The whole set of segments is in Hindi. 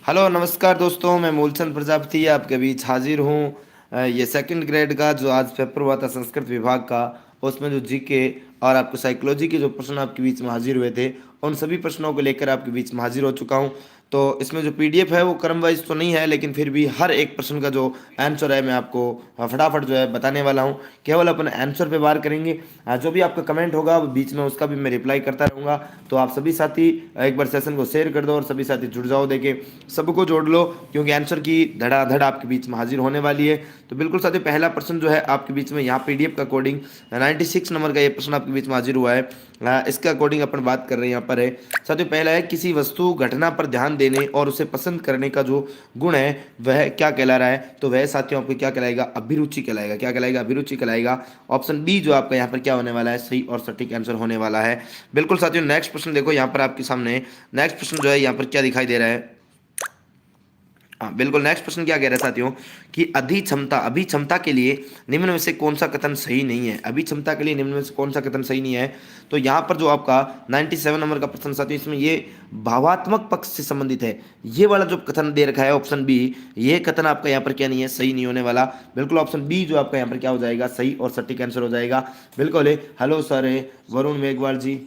हेलो नमस्कार दोस्तों, मैं मूलचंद प्रजापति आपके बीच हाजिर हूँ। ये सेकंड ग्रेड का जो आज पेपर हुआ था संस्कृत विभाग का, उसमें जो जीके और आपको साइकोलॉजी के जो प्रश्न आपके बीच में हाजिर हुए थे, उन सभी प्रश्नों को लेकर आपके बीच में हाजिर हो चुका हूँ। तो इसमें जो पीडीएफ है वो क्रम वाइज तो नहीं है, लेकिन फिर भी हर एक प्रश्न का जो आंसर है मैं आपको फटाफट जो है बताने वाला हूँ। केवल अपन आंसर पे बार करेंगे। जो भी आपका कमेंट होगा वो बीच में उसका भी मैं रिप्लाई करता रहूँगा। तो आप सभी साथी एक बार सेशन को शेयर कर दो और सभी साथी जुड़ जाओ, देखे सबको जोड़ लो, क्योंकि आंसर की धड़ाधड़ आपके बीच में हाजिर होने वाली है। तो बिल्कुल साथियों, पहला प्रश्न जो है आपके बीच में यहाँ पीडीएफ का कोडिंग 96 नंबर का ये प्रश्न आपके बीच में हाजिर हुआ है। इसका अकॉर्डिंग अपन बात कर रहे हैं यहाँ पर है। साथियों पहला है, किसी वस्तु घटना पर ध्यान देने और उसे पसंद करने का जो गुण है वह क्या कहला रहा है? तो वह साथियों आपको क्या कहलाएगा? अभिरुचि कहलाएगा। क्या कहलाएगा? अभिरुचि कहलाएगा। ऑप्शन बी जो आपका यहाँ पर क्या होने वाला है? सही और सटीक आंसर होने वाला है। बिल्कुल साथियों, नेक्स्ट प्रश्न देखो यहाँ पर आपके सामने। नेक्स्ट प्रश्न जो है यहाँ पर क्या दिखाई दे रहा है? हाँ बिल्कुल, नेक्स्ट प्रश्न क्या कह रहा है साथियों कि अधिक्षमता अभिक्षमता के लिए निम्न में से कौन सा कथन सही नहीं है? अभिक्षमता के लिए निम्न में से कौन सा कथन सही नहीं है? तो यहाँ पर जो आपका 97 नंबर का प्रश्न साथियों, इसमें ये भावात्मक पक्ष से संबंधित है। ये वाला जो कथन दे रखा है ऑप्शन बी, ये कथन आपका यहाँ पर क्या नहीं है? सही नहीं होने वाला। बिल्कुल ऑप्शन बी जो आपका यहाँ पर क्या हो जाएगा? सही और सटीक आंसर हो जाएगा। बिल्कुल है। हेलो सर वरुण मेघवाल जी,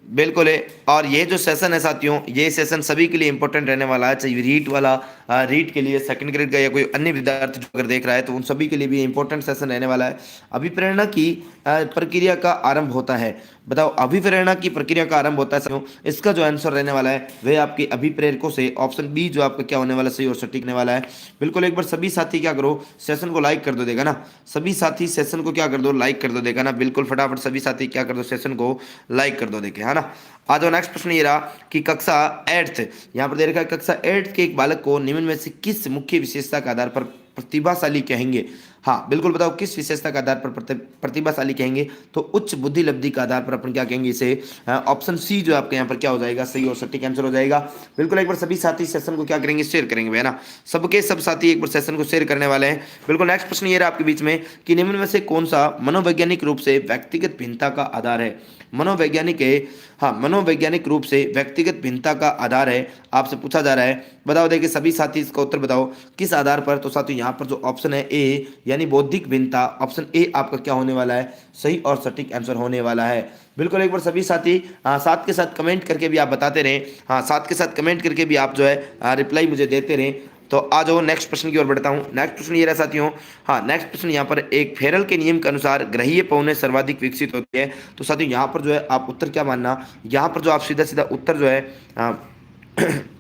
बिल्कुल है। और ये जो सेशन है साथियों, ये सेशन सभी के लिए इंपॉर्टेंट रहने वाला है, चाहे रीट वाला रीट के लिए सेकंड ग्रेड का या कोई अन्य विद्यार्थी जो अगर देख रहा है तो उन सभी के लिए भी इंपॉर्टेंट सेशन रहने वाला है। अभिप्रेरणा की प्रक्रिया का आरंभ होता है। बताओ, अभिप्रेरणा की प्रक्रिया का आरंभ होता है साथियों, इसका जो आंसर रहने वाला है वह आपके अभिप्रेरकों से। ऑप्शन बी जो आपका क्या होने वाला है? सही और सटीक होने वाला है। बिल्कुल, एक बार सभी साथी क्या करो, सेशन को लाइक कर दो देगा ना। सभी साथी सेशन को क्या कर दो? लाइक कर दो देगा ना। बिल्कुल फटाफट सभी साथी क्या कर दो? सेशन को लाइक कर दो देखे, है ना। आ जाओ, नेक्स्ट प्रश्न ये रहा कि कक्षा 8th, यहाँ पर दे रखा है कक्षा 8th के एक बालक को निम्न में से किस मुख्य विशेषता के आधार पर प्रतिभाशाली कहेंगे? हाँ बिल्कुल, बताओ किस विशेषता के आधार पर प्रतिभाशाली कहेंगे? तो उच्च बुद्धि लब्धि के आधार पर अपन क्या कहेंगे इसे? ऑप्शन सी जो आपके यहाँ पर क्या हो जाएगा? सही और सटीक आंसर हो जाएगा। बिल्कुल, एक बार सभी साथी सेशन को क्या करेंगे? शेयर करेंगे, है ना। सबके सब साथी एक बार सेशन को शेयर करने वाले हैं। बिल्कुल, नेक्स्ट प्रश्न ये रहा आपके बीच में कि निम्न में से कौन सा मनोवैज्ञानिक रूप से व्यक्तिगत भिन्नता का आधार है? मनोवैज्ञानिक है, हाँ मनोवैज्ञानिक रूप से व्यक्तिगत भिन्नता का आधार है, आपसे पूछा जा रहा है। बताओ, देखिए सभी साथी इसका उत्तर बताओ किस आधार पर। तो साथियों यहाँ पर जो ऑप्शन है ए यानी बौद्धिक भिन्नता, ऑप्शन ए आपका क्या होने वाला है? सही और सटीक आंसर होने वाला है। बिल्कुल, एक बार सभी साथी साथ के साथ कमेंट करके भी आप बताते रहें। हाँ, साथ के साथ कमेंट करके भी आप जो है रिप्लाई मुझे देते रहें। तो आ जाओ नेक्स्ट प्रश्न की ओर बढ़ता हूँ। नेक्स्ट प्रश्न ये रहा साथियों। हाँ, नेक्स्ट प्रश्न यहाँ पर एक फेरल के नियम के अनुसार ग्रहीय पौने सर्वाधिक विकसित होती है। तो साथियों यहाँ पर जो है आप उत्तर क्या मानना, यहाँ पर जो आप सीधा सीधा उत्तर जो है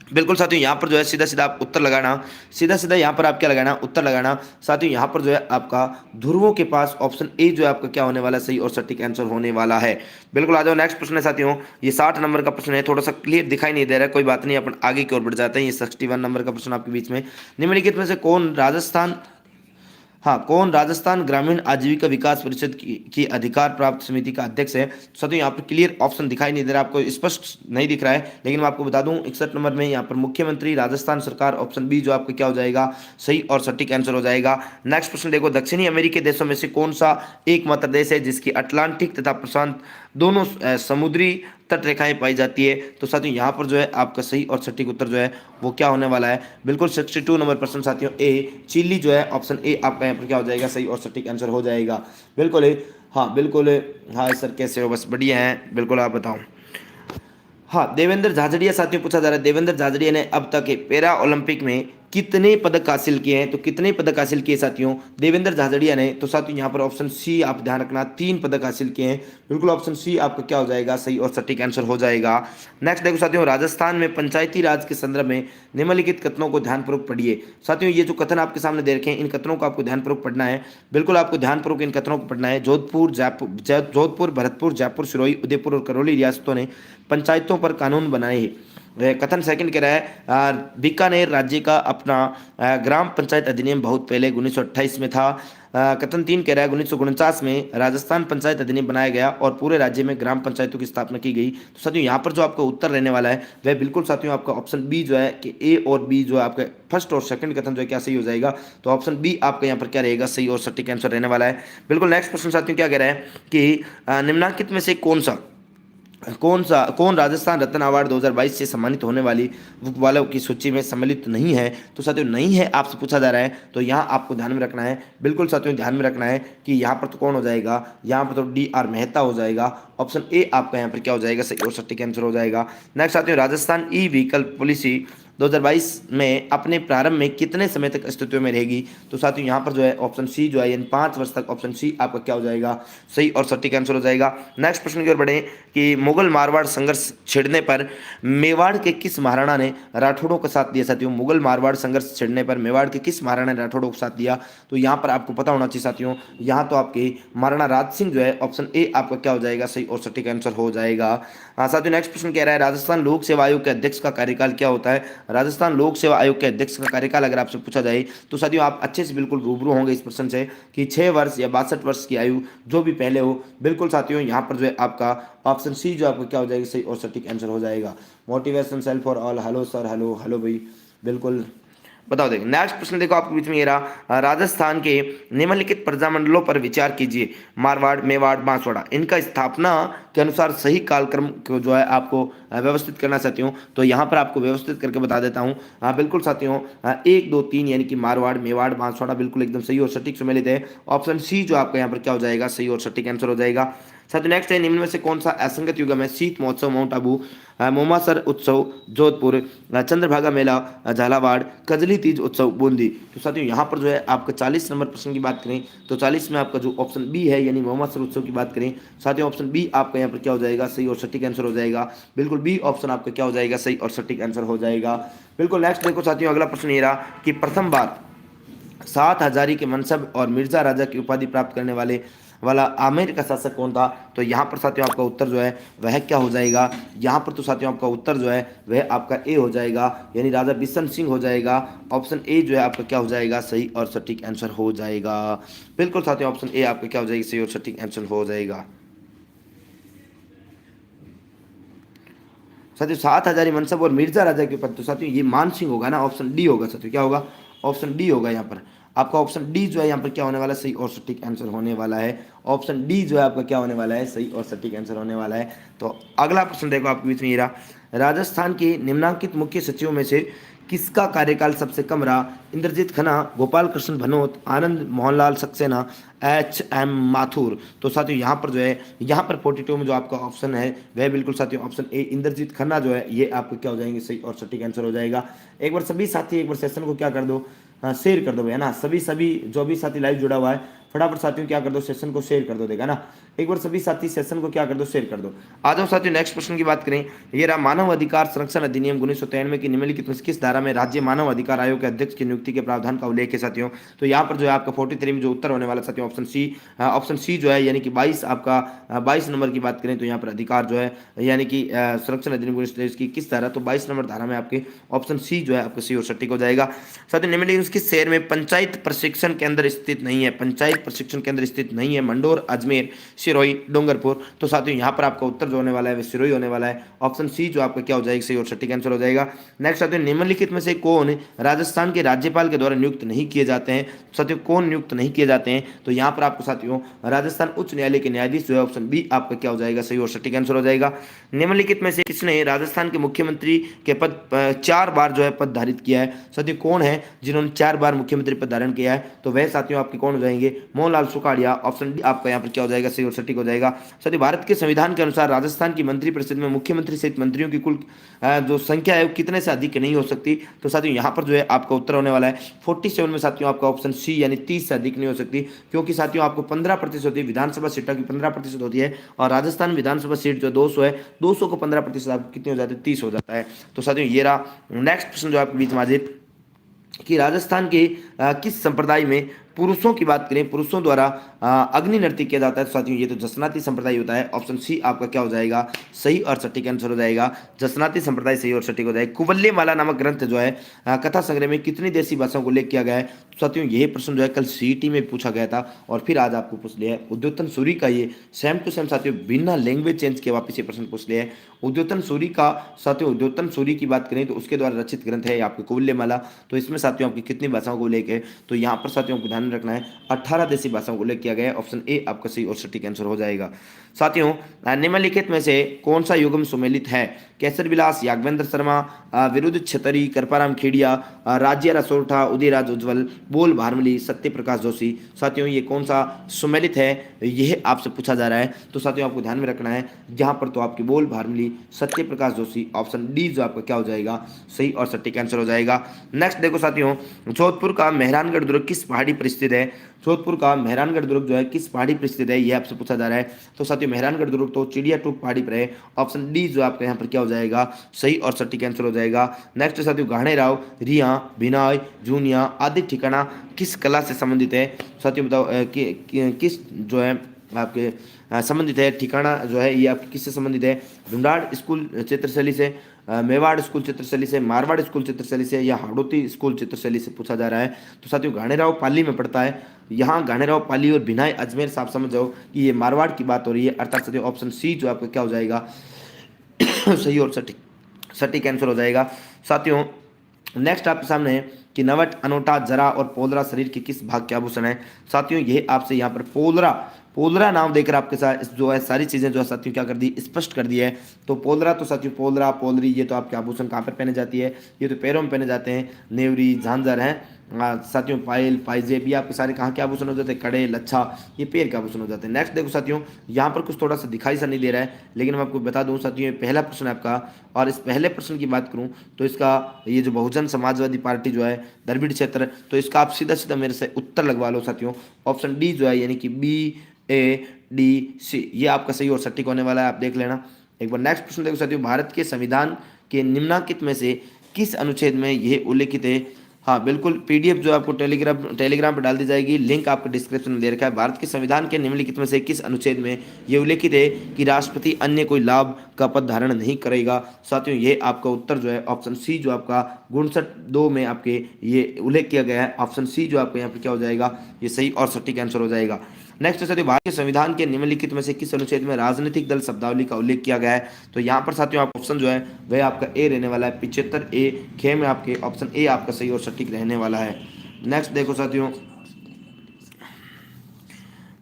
बिल्कुल साथियों यहाँ पर जो है सीधा सीधा आप उत्तर लगाना। सीधा सीधा यहाँ पर आप क्या लगाना? उत्तर लगाना। साथियों यहाँ पर जो है आपका ध्रुवों के पास ऑप्शन ए जो है आपका क्या होने वाला है? सही और सटीक आंसर होने वाला है। बिल्कुल, आ जाओ नेक्स्ट प्रश्न है साथियों। ये 60 नंबर का प्रश्न है, थोड़ा सा क्लियर दिखाई नहीं दे रहा है, कोई बात नहीं, अपन आगे की ओर बढ़ जाते हैं। ये 61 नंबर का प्रश्न आपके बीच में। निम्नलिखित में से कौन राजस्थान, हाँ कौन राजस्थान ग्रामीण आजीविका विकास परिषद की अधिकार प्राप्त समिति का अध्यक्ष है? साथियों यहाँ पर क्लियर ऑप्शन दिखाई नहीं दे रहा, आपको स्पष्ट नहीं दिख रहा है, लेकिन मैं आपको बता दूं 61 नंबर में यहाँ पर मुख्यमंत्री राजस्थान सरकार, ऑप्शन बी जो आपका क्या हो जाएगा? सही और सटीक आंसर हो जाएगा। नेक्स्ट प्रश्न देखो, दक्षिणी अमेरिकी देशों में से कौन सा एकमात्र देश है जिसकी अटलांटिक तथा प्रशांत दोनों समुद्री तट रेखाएं पाई जाती है? तो साथियों यहाँ पर जो है आपका सही और सटीक उत्तर जो है वो क्या होने वाला है? बिल्कुल 62 नंबर प्रश्न साथियों, ए चिली जो है, ऑप्शन ए आपका यहाँ पर क्या हो जाएगा? सही और सटीक आंसर हो जाएगा। बिल्कुल है। हाँ बिल्कुल है। हाँ सर कैसे हो? बस बढ़िया हैं, बिल्कुल आप बताओ। हाँ, देवेंद्र झाझड़िया साथियों पूछा जा रहा है, देवेंद्र झाझड़िया ने अब तक पैरा ओलंपिक में कितने पदक हासिल किए हैं? तो कितने पदक हासिल किए साथियों देवेंद्र झाझड़िया ने? तो साथियों यहाँ पर ऑप्शन सी आप ध्यान रखना, 3 पदक हासिल किए हैं। बिल्कुल ऑप्शन सी आपका क्या हो जाएगा? सही और सटीक आंसर हो जाएगा। नेक्स्ट देखो साथियों, राजस्थान में पंचायती राज के संदर्भ में निम्नलिखित कथनों को ध्यानपूर्वक पढ़िए। साथियों ये जो कथन आपके सामने दे रखे हैं, इन कथनों को आपको ध्यानपूर्वक पढ़ना है। बिल्कुल आपको ध्यानपूर्वक इन कथनों को पढ़ना है। जोधपुर, भरतपुर, जयपुर, सिरोही, उदयपुर और करौली रियासतों ने पंचायतों पर कानून बनाए हैं। कथन सेकंड कह रहा है बीकानेर राज्य का अपना ग्राम पंचायत अधिनियम बहुत पहले 1928 में था। कथन 3 कह रहा है 1949 में राजस्थान पंचायत अधिनियम बनाया गया और पूरे राज्य में ग्राम पंचायतों की स्थापना की गई। तो साथियों यहाँ पर जो आपका उत्तर रहने वाला है वह बिल्कुल साथियों आपका ऑप्शन बी जो है कि ए और बी जो है आपका फर्स्ट और सेकंड कथन जो है क्या सही हो जाएगा? तो ऑप्शन बी आपका यहाँ पर क्या रहेगा? सही और सटीक आंसर रहने वाला है। बिल्कुल, नेक्स्ट प्रश्न साथियों क्या कह रहा है कि निम्नलिखित में से कौन सा कौन राजस्थान रत्न अवार्ड 2022 से सम्मानित होने वाली वालों की सूची में सम्मिलित नहीं है? तो साथियों नहीं है आपसे पूछा जा रहा है, तो यहाँ आपको ध्यान में रखना है, बिल्कुल साथियों ध्यान में रखना है कि यहाँ पर तो कौन हो जाएगा, यहाँ पर तो DR मेहता हो जाएगा। ऑप्शन ए आपका यहाँ पर क्या हो जाएगा, सही और सटीक आंसर हो जाएगा। नेक्स्ट साथियों, राजस्थान ई व्हीकल पॉलिसी 2022 में अपने प्रारंभ में कितने समय तक अस्तित्व में रहेगी? तो साथियों यहाँ पर जो है ऑप्शन सी जो है यानी 5 वर्ष तक, ऑप्शन सी आपका क्या हो जाएगा, सही और सटीक आंसर हो जाएगा। नेक्स्ट प्रश्न की ओर बढ़े कि मुगल मारवाड़ संघर्ष छिड़ने पर मेवाड़ के किस महाराणा ने राठौड़ों का साथ दिया? साथियों मुगल मारवाड़ संघर्ष छिड़ने पर मेवाड़ के किस महाराणा ने राठौड़ों को साथ दिया? तो यहाँ पर आपको पता होना चाहिए साथियों, यहाँ तो आपके महाराणा राज सिंह जो है, ऑप्शन ए आपका क्या हो जाएगा, सही और सटीक आंसर हो जाएगा। साथियों नेक्स्ट प्रश्न कह रहा है राजस्थान लोक सेवा आयोग के अध्यक्ष का कार्यकाल क्या होता है? राजस्थान लोक सेवा आयोग के अध्यक्ष का कार्यकाल अगर आपसे पूछा जाए तो साथियों आप अच्छे से बिल्कुल रूबरू होंगे इस प्रश्न से कि 6 वर्ष या 62 वर्ष की आयु जो भी पहले हो। बिल्कुल साथियों यहाँ पर जो है आपका ऑप्शन सी जो आपका क्या हो जाएगा, सही और सटीक आंसर हो जाएगा। Motivation self for all, hello sir, hello hello भाई, बिल्कुल बताओ। देखो नेक्स्ट प्रश्न देखो आपके बीच में ये रहा, राजस्थान के निम्नलिखित प्रजामंडलों पर विचार कीजिए, मारवाड़, मेवाड़, बांसवाड़ा, इनका स्थापना के अनुसार सही कालक्रम को जो है आपको व्यवस्थित करना चाहती हूँ, तो यहाँ पर आपको व्यवस्थित करके बता देता हूँ। बिल्कुल साथियों 1 2 3 यानी कि मारवाड़, मेवाड़, बांसवाड़ा बिल्कुल एकदम सही और सटीक सम्मिलित है। ऑप्शन सी जो आपका यहाँ पर क्या हो जाएगा, सही और सटीक आंसर हो जाएगा। साथियों नेक्स्ट है निम्न में से कौन सा असंगत युगम है? शीत महोत्सव माउंट आबू, मोमासर उत्सव जोधपुर, चंद्रभागा मेला झालावाड़, कजली तीज उत्सव बूंदी। तो साथियों यहाँ पर जो है आपका 40 नंबर प्रश्न की बात करें तो 40 में आपका जो ऑप्शन बी है यानी मोमासर उत्सव की बात करें, साथियों ऑप्शन बी आपका यहाँ पर क्या हो जाएगा, सही और सटीक आंसर हो जाएगा। बिल्कुल बी ऑप्शन आपका क्या हो जाएगा, सही और सटीक आंसर हो जाएगा। बिल्कुल नेक्स्ट देखो साथियों अगला प्रश्न ये रहा कि प्रथम बार 7 हजारी के मनसब और मिर्जा राजा की उपाधि प्राप्त करने वाला आमेर का शासक कौन था? तो यहाँ पर साथियों आपका उत्तर जो है वह क्या हो जाएगा, यहाँ पर तो साथियों आपका उत्तर जो है वह आपका ए हो जाएगा यानी राजा बिशन सिंह हो जाएगा। ऑप्शन ए जो है आपका क्या हो जाएगा, सही और सटीक आंसर हो जाएगा। बिल्कुल साथियों ऑप्शन ए आपका क्या हो जाएगा, सही और सटीक आंसर हो जाएगा। साथियों 7 हजारी मनसब और मिर्जा राजा के ऊपर, तो साथियों ये मान सिंह होगा ना, ऑप्शन डी होगा साथियों, क्या होगा, ऑप्शन डी होगा। यहाँ पर आपका ऑप्शन डी जो है यहाँ पर क्या होने वाला है, सही और सटीक आंसर होने वाला है। ऑप्शन डी जो है आपका क्या होने वाला है, सही और सटीक आंसर होने वाला है। तो अगला प्रश्न देखो आपके बीच में ये रहा, राजस्थान के निम्नांकित मुख्य सचिवों में से किसका कार्यकाल सबसे कम रहा? इंद्रजीत खन्ना, गोपाल कृष्ण भनोत, आनंद मोहनलाल सक्सेना, HM माथुर। तो साथियों यहाँ पर जो है यहाँ पर 42 में जो आपका ऑप्शन है वह बिल्कुल साथियों ऑप्शन ए इंद्रजीत खन्ना जो है ये आपको क्या हो जाएंगे, सही और सटीक आंसर हो जाएगा। एक बार सभी साथी एक बार सेशन को क्या कर दो, शेयर कर दो भैया ना, सभी जो भी साथी लाइव जुड़ा हुआ है फटाफट साथियों क्या कर दो, सेशन को शेयर कर दो, देगा ना, एक बार सभी साथी सेशन को क्या कर दो, शेयर कर दो। आ जाओ साथियों नेक्स्ट प्रश्न की बात करें, ये रहा मानव अधिकार संरक्षण अधिनियम 1993 की निम्नलिखित में से किस धारा में राज्य मानव अधिकार आयोग के अध्यक्ष की नियुक्ति के प्रावधान का उल्लेख है? साथियों तो यहाँ पर जो है आपका 43 में जो उत्तर होने वाला साथियों ऑप्शन सी जो है यानी कि 22 आपका 22 नंबर की बात करें तो यहाँ पर अधिकार जो है यानी कि संरक्षण अधिनियम की किस धारा, तो 22 नंबर धारा में आपके ऑप्शन सी जो है आपका सी और सटीक हो जाएगा। साथियों निम्नलिखित किस शहर में पंचायत प्रशिक्षण केंद्र स्थित नहीं है? पंचायत प्रशिक्षण केंद्र स्थित नहीं है, मंडोर, अजमेर, सिरोही, डूंगरपुर। तो साथियों यहाँ पर आपका उत्तर जो होने वाला है वह सिरोही होने वाला है। ऑप्शन सी जो आपका क्या हो जाएगा, सही और सटीक आंसर हो जाएगा। नेक्स्ट साथियों निम्नलिखित में से कौन राजस्थान के राज्यपाल के द्वारा नियुक्त नहीं किए जाते हैं? साथियों कौन नियुक्त नहीं किए जाते हैं? तो यहाँ पर आपको साथियों राजस्थान उच्च न्यायालय के न्यायाधीश जो है, ऑप्शन बी आपका क्या हो जाएगा, सही और सटीक आंसर हो जाएगा। निम्नलिखित में से किसने राजस्थान के मुख्यमंत्री के पद 4 बार जो है पद धारित किया है? साथियों कौन है जिन्होंने 4 बार मुख्यमंत्री पद धारण किया है? तो वह साथियों आपके कौन हो जाएंगे, मोहनलाल सुखाड़िया। ऑप्शन डी आपका यहाँ पर क्या हो जाएगा, सही और सटीक हो जाएगा। साथियों भारत के संविधान के अनुसार राजस्थान की मंत्रिपरिषद में मुख्यमंत्री सहित मंत्रियों की कुल जो संख्या है वो कितने से अधिक नहीं हो सकती? तो साथियों यहाँ पर जो है आपका उत्तर होने वाला है 47 में साथियों आपका ऑप्शन सी यानी 30 से अधिक नहीं हो सकती, क्योंकि साथियों आपको 15% होती है विधानसभा सीटों की 15% होती है, और राजस्थान विधानसभा सीट जो 200 है, 200 को 15% आपको कितनी हो जाती है, 30 हो जाता है। तो साथियों ये रहा नेक्स्ट प्रश्न जो आपके बीच में हाजिर कि राजस्थान के किस संप्रदाय में पुरुषों की बात करें, पुरुषों द्वारा अग्नि नृत्य किया जाता है? तो साथियों ये तो जसनाती संप्रदाय होता है। ऑप्शन सी आपका क्या हो जाएगा, सही और सटीक आंसर हो जाएगा। जसनाती संप्रदाय सही और सटीक हो जाएगा। कुवल्ले माला नामक ग्रंथ जो है कथा संग्रह में कितनी देसी भाषाओं को उल्लेख किया गया है? तो साथियों यह प्रश्न जो है कल CET में पूछा गया था और फिर आज आपको पूछ लिया है। उद्योतन सूरी का ये सेम टू सेम साथियों बिना लैंग्वेज चेंज के वापस ये प्रश्न पूछ लिया है। उद्योतन सूरी का साथियों उद्योतन सूरी की बात करें तो उसके द्वारा रचित ग्रंथ है आपके कुवल्ले माला। तो इसमें साथियों आपकी कितनी भाषाओं को उल्लेख है? तो यहाँ पर साथियों को ध्यान में रखना है 18 देसी भाषाओं को उल्लेख किया गया है। ऑप्शन ए आपका सही और सटीक आंसर हो जाएगा। साथियों निम्नलिखित में से कौन सा युग्म सुमेलित है? केसर विलास, याज्ञवेंद्र शर्मा, विरुद्ध छतरी, कृपाराम खेड़िया, राज्य रसोठा, उदयराज उज्ज्वल, बोल भारमली, सत्य प्रकाश जोशी। साथियों ये कौन सा सुमेलित है यह आपसे पूछा जा रहा है। तो साथियों आपको ध्यान में रखना है यहाँ पर तो आपकी बोल भारमली, सत्य प्रकाश जोशी, ऑप्शन डी जो आपका क्या हो जाएगा सही और सटीक आंसर हो जाएगा। नेक्स्ट देखो साथियों, जोधपुर का मेहरानगढ़ दुर्ग किस पहाड़ी पर स्थित है? जोधपुर का मेहरानगढ़ दुर्ग जो है किस पहाड़ी पर स्थित है यह आपसे पूछा जा रहा है। तो साथियों मेहरानगढ़ दुर्ग तो चिड़िया टूक पहाड़ी पर है। ऑप्शन डी जो आपका यहाँ पर क्या हो जाएगा सही और सटीक आंसर हो जाएगा। नेक्स्ट साथियों घाणे राव, रिया, बिनाय, जूनिया आदि ठिकाना किस कला से संबंधित है? साथियों बताओ किस जो है आपके संबंधित है ठिकाना जो है ये आपकी किससे संबंधित है? ढूंढाड़ स्कूल चित्रशैली से, मेवाड़ स्कूल चित्रशैली से, मारवाड़ स्कूल चित्रशैली से या हाड़ौती स्कूल चित्रशैली से पूछा जा रहा है। तो साथियों घाणेराव पाली में पड़ता है। यहाँ घाणेराव पाली और बिनाई अजमेर से आप समझ जाओ कि ये मारवाड़ की बात हो रही है। अर्थात साथियों ऑप्शन सी जो आपका क्या हो जाएगा सही और सटीक सटीक आंसर हो जाएगा। साथियों नेक्स्ट आपके सामने है कि नवट, अनोटा, जरा और पोलरा शरीर के किस भाग के आभूषण है? साथियों ये आपसे यहाँ पर पोलरा पोलरा नाम देकर आपके साथ जो है सारी चीज़ें जो है साथियों क्या कर दी स्पष्ट कर दी है। तो पोलरा तो साथियों पोलरा पोलरी ये तो आपके आभूषण कहाँ पर पहने जाती है? ये तो पैरों में पहने जाते हैं। नेवरी, झांझर है साथियों, पायल, पाइजेब ये आपके सारे कहाँ के आभूषण हो जाते हैं? कड़े, लच्छा ये पैर के आभूषण हो जाते हैं। नेक्स्ट देखो साथियों यहाँ पर कुछ थोड़ा सा दिखाई सा नहीं दे रहा है लेकिन मैं आपको बता दूं साथियों ये पहला प्रश्न है आपका। और इस पहले प्रश्न की बात करूं तो इसका ये जो बहुजन समाजवादी पार्टी जो है द्रविड़ क्षेत्र, तो इसका आप सीधा सीधा मेरे से उत्तर लगवा लो साथियों। ऑप्शन डी जो है यानी कि BADC ये आपका सही और सटीक होने वाला है, आप देख लेना एक बार। नेक्स्ट प्रश्न देखो साथियों, भारत के संविधान के निम्नलिखित में से किस अनुच्छेद में यह उल्लेखित है? हाँ बिल्कुल, PDF जो आपको टेलीग्राम पर डाल दी जाएगी, लिंक आपको डिस्क्रिप्शन में दे रखा है। भारत के संविधान के निम्नलिखित में से किस अनुच्छेद में ये उल्लेखित है कि राष्ट्रपति अन्य कोई लाभ का पद धारण नहीं करेगा? साथियों ये आपका उत्तर जो है ऑप्शन सी जो आपका 59(2) में आपके ये उल्लेख किया गया है। ऑप्शन सी जो आपका यहाँ पर क्या हो जाएगा ये सही और सटीक आंसर हो जाएगा। नेक्स्ट साथियों, भारत के संविधान के निम्नलिखित में से किस अनुच्छेद में राजनीतिक दल शब्दावली का उल्लेख किया गया है? तो यहाँ पर साथियों आप ऑप्शन जो है वह आपका ए रहने वाला है। 75A खे में आपके ऑप्शन ए आपका सही और सटीक रहने वाला है। नेक्स्ट देखो साथियों,